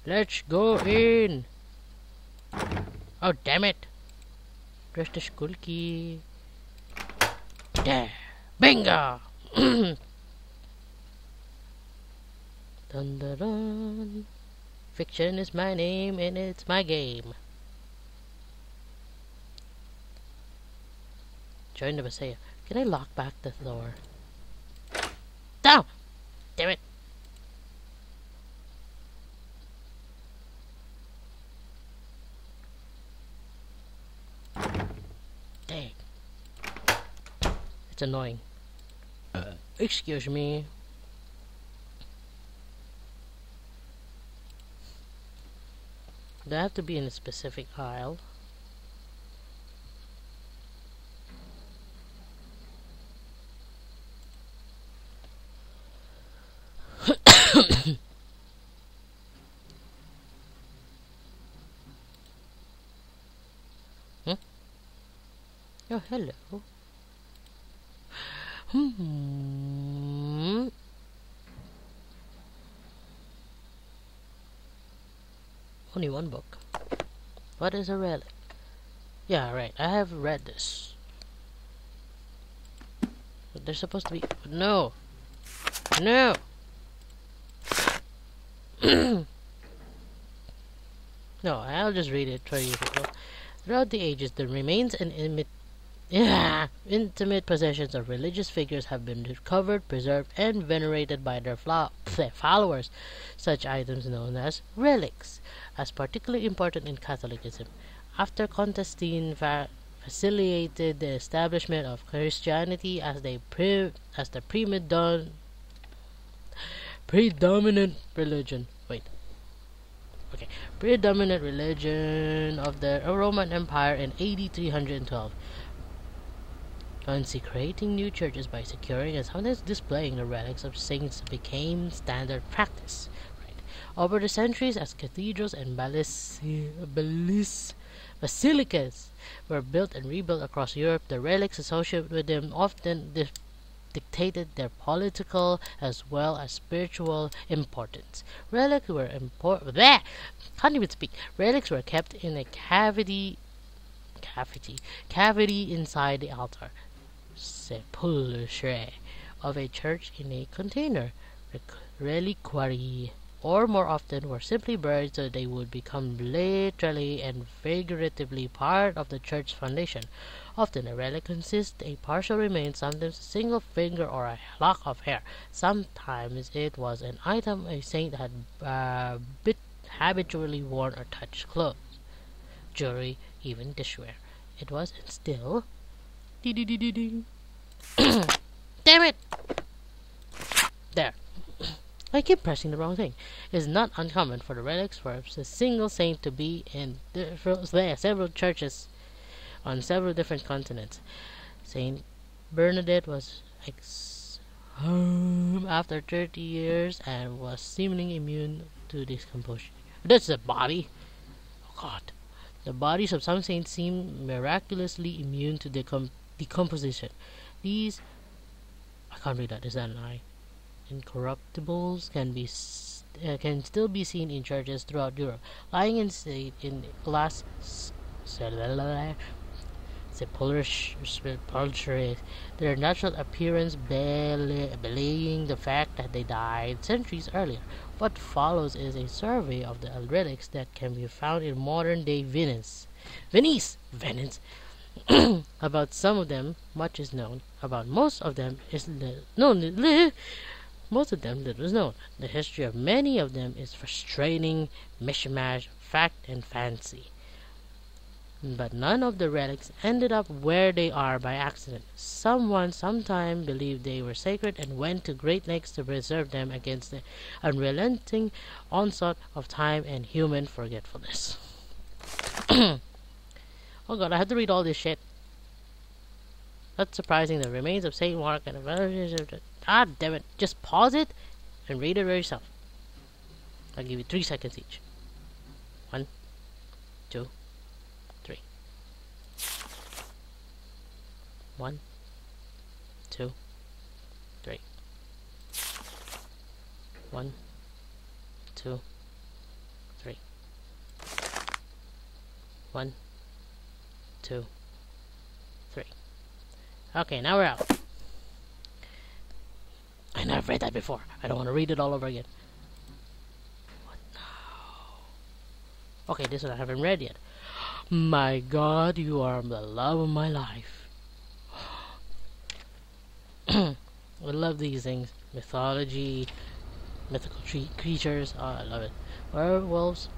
Let's go in. Oh, damn it. Where's the school key? There. Bingo! Dun dun dun. Fiction is my name and it's my game. Join the Messiah. Can I lock back the door? Down! Damn it! Dang. It's annoying. Excuse me. Do I have to be in a specific aisle? Hmm? Oh, hello. Only one book. What is a relic? Yeah, right. I have read this. But there's supposed to be... No! No! No, I'll just read it for you people. Throughout the ages, the remains and intimate possessions of religious figures have been recovered, preserved, and venerated by their followers. Such items known as relics, as particularly important in Catholicism. After Constantine facilitated the establishment of Christianity as the predominant religion. Predominant religion of the Roman Empire in AD 312. Consecrating new churches by securing and sometimes displaying the relics of saints became standard practice. Over the centuries, as cathedrals and basilicas were built and rebuilt across Europe, the relics associated with them often dictated their political as well as spiritual importance. Relics were Relics were kept in a cavity inside the altar, sepulchre, of a church in a container, reliquary, or more often were simply buried so they would become literally and figuratively part of the church's foundation. Often a relic consists a partial remains, sometimes a single finger or a lock of hair. Sometimes it was an item a saint had habitually worn or touched: clothes, jewelry, even dishware. It was and still... Damn it! There. I keep pressing the wrong thing. It is not uncommon for the relics for a single saint to be in several churches on several different continents. Saint Bernadette was exhumed after 30 years and was seemingly immune to decomposition. That's the body. Oh God. The bodies of some saints seem miraculously immune to decomposition. These... I can't read that. Is that an I? Incorruptibles can still be seen in churches throughout Europe, lying in glass sepulchres, their natural appearance belying the fact that they died centuries earlier. What follows is a survey of the relics that can be found in modern-day Venice. About some of them, much is known. About most of them is little is known. The history of many of them is frustrating mishmash, fact and fancy. But none of the relics ended up where they are by accident. Someone sometime believed they were sacred and went to great lengths to preserve them against the unrelenting onslaught of time and human forgetfulness. Oh God, I have to read all this shit. Not surprising, the remains of Saint Mark and ah damn it, just pause it and read it yourself. I'll give you 3 seconds each. 1, 2, 3. 1, 2, 3. 1, 2, 1, 2, 3. Okay, now we're out. I never read that before. I don't want to read it all over again. What now? Okay, this one I haven't read yet. My God, you are the love of my life. I love these things. Mythology, mythical creatures. Oh, I love it. Werewolves.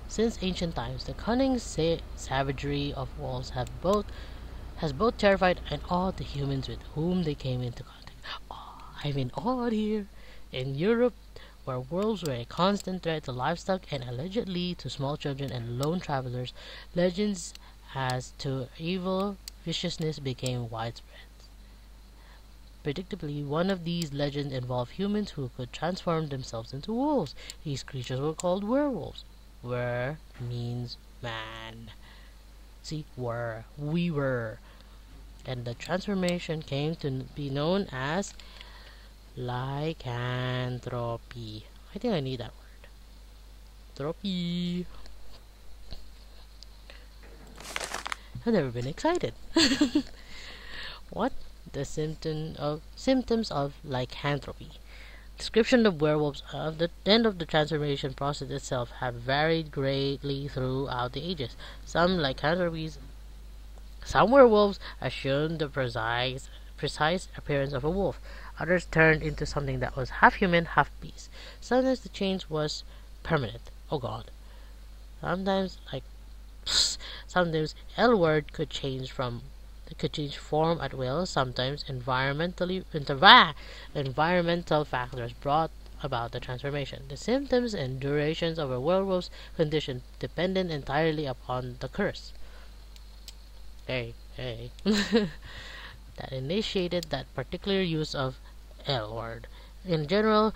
Since ancient times, the cunning savagery of wolves has both terrified and awed the humans with whom they came into contact. Oh, I'm awed here. In Europe, where wolves were a constant threat to livestock and allegedly to small children and lone travelers, legends as to evil viciousness became widespread. Predictably, one of these legends involved humans who could transform themselves into wolves. These creatures were called werewolves. Were means man. See, we were. And the transformation came to be known as lycanthropy. I think I need that word. Tropy. I've never been excited. What? The symptoms of lycanthropy. Description of werewolves of the end of the transformation process itself have varied greatly throughout the ages. Some werewolves assumed the precise appearance of a wolf. Others turned into something that was half human, half beast. Sometimes the change was permanent. Oh God. Sometimes L-word could change form at will. Sometimes environmental factors brought about the transformation. The symptoms and durations of a werewolf's condition depended entirely upon the curse. Hey. That initiated that particular use of L-word. In general,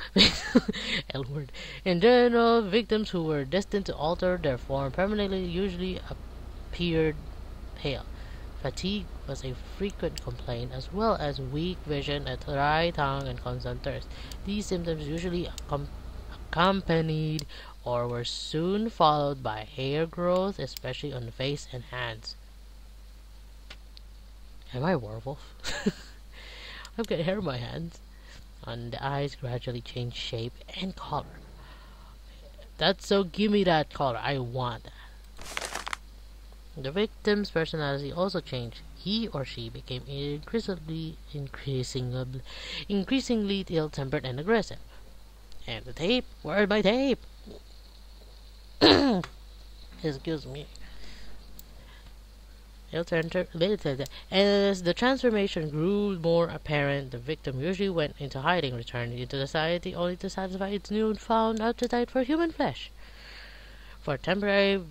victims who were destined to alter their form permanently usually appeared pale. Fatigue was a frequent complaint, as well as weak vision, a dry tongue, and constant thirst. These symptoms usually accompanied or were soon followed by hair growth, especially on the face and hands. Am I a werewolf? I've got hair on my hands. And the eyes gradually change shape and color. Give me that color. I want that. The victim's personality also changed. He or she became increasingly ill-tempered and aggressive. And the tape? Where's my tape? Excuse me. As the transformation grew more apparent, the victim usually went into hiding, returning into society only to satisfy its newfound appetite for human flesh. For temporary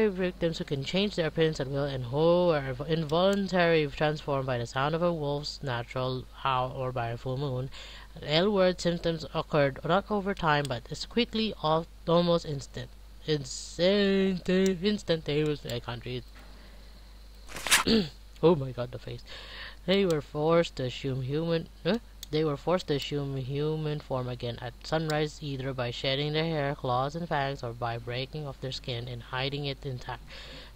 victims who can change their appearance at will and who are involuntarily transformed by the sound of a wolf's natural howl or by a full moon, L-word symptoms occurred not over time but as quickly, almost instantaneously. I can't read. Oh my God, the face. They were forced to assume human form again at sunrise, either by shedding their hair, claws, and fangs, or by breaking off their skin and hiding it intact.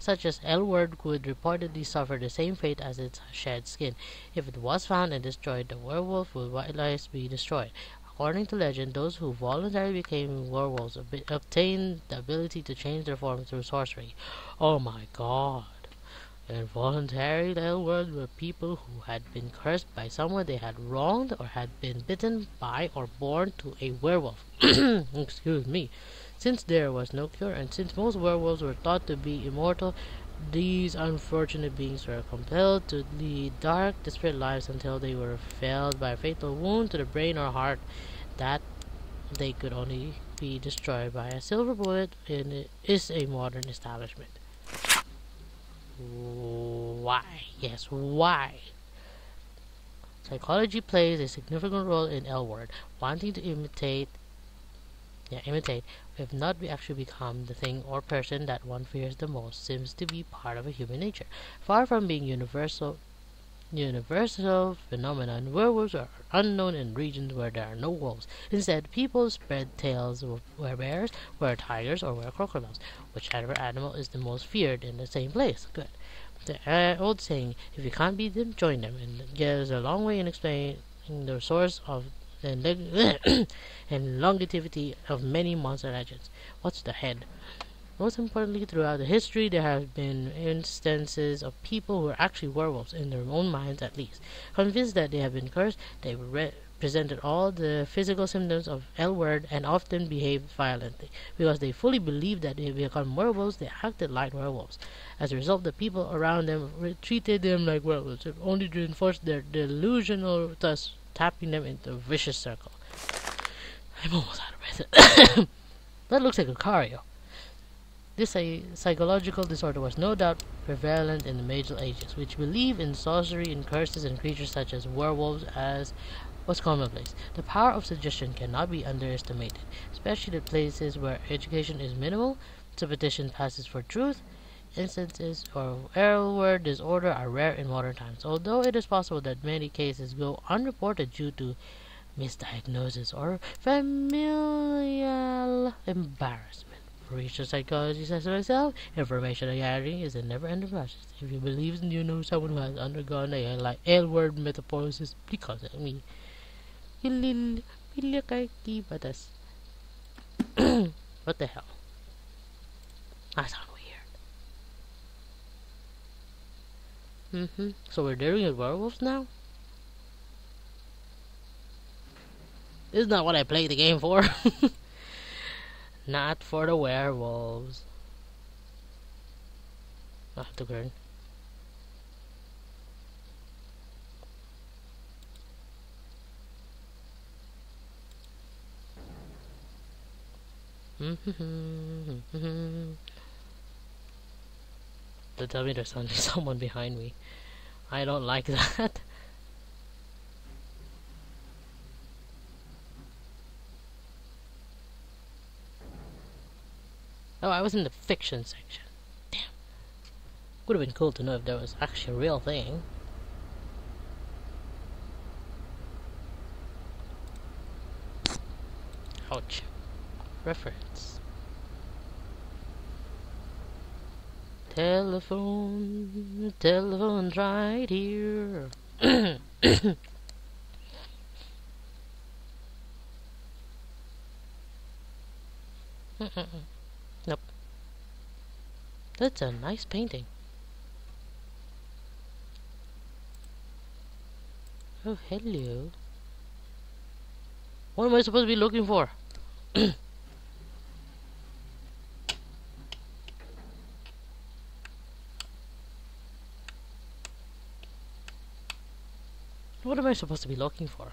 Such as L-word would reportedly suffer the same fate as its shed skin. If it was found and destroyed, the werewolf would likewise be destroyed. According to legend, those who voluntarily became werewolves obtained the ability to change their form through sorcery. Oh my God. Involuntary L-word were people who had been cursed by someone they had wronged or had been bitten by or born to a werewolf. Excuse me. Since there was no cure and since most werewolves were thought to be immortal, these unfortunate beings were compelled to lead dark, desperate lives until they were felled by a fatal wound to the brain or heart that they could only be destroyed by a silver bullet is a modern establishment. Why? Yes, why? Psychology plays a significant role in L-word. Wanting to imitate, if not actually become the thing or person that one fears the most, seems to be part of a human nature. Far from being universal universal phenomenon. Werewolves are unknown in regions where there are no wolves. Instead, people spread tales of bears, were tigers, or were crocodiles. Whichever animal is the most feared in the same place. Good. The old saying, if you can't beat them, join them, and it goes a long way in explaining the source of and longevity of many monster legends. What's the head? Most importantly, throughout the history, there have been instances of people who are actually werewolves, in their own minds at least. Convinced that they have been cursed, they presented all the physical symptoms of L word and often behaved violently. Because they fully believed that if they become werewolves, they acted like werewolves. As a result, the people around them treated them like werewolves, it only reinforced their delusional, thus tapping them into a vicious circle. I'm almost out of breath. That looks like a Lucario. This psychological disorder was no doubt prevalent in the Middle Ages, which believed in sorcery and curses and creatures such as werewolves as was commonplace. The power of suggestion cannot be underestimated, especially in places where education is minimal, superstition passes for truth. Instances of L-word disorder are rare in modern times, although it is possible that many cases go unreported due to misdiagnosis or familial embarrassment. For research psychology says myself, information gathering is a never-ending process. If you believe you know someone who has undergone a like L-word metamorphosis, please contact me. What the hell? That sounds weird. So we're dealing with werewolves now? This is not what I played the game for. Not for the werewolves. I have to burn. Don't tell me there's someone behind me. I don't like that. Oh, I was in the fiction section. Damn. Would have been cool to know if there was actually a real thing. Ouch. Reference. Telephone's right here. Nope. That's a nice painting. Oh, hello. What am I supposed to be looking for? What am I supposed to be looking for?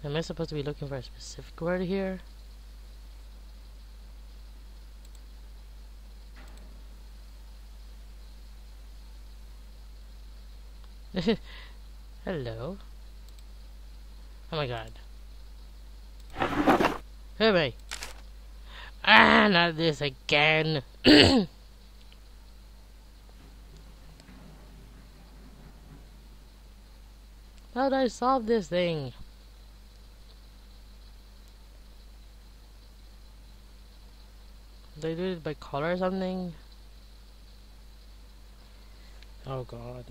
Am I supposed to be looking for a specific word here? Hello. Oh my god. Hey me. Ah, not this again. How did I solve this thing? Did I do it by color or something? Oh god.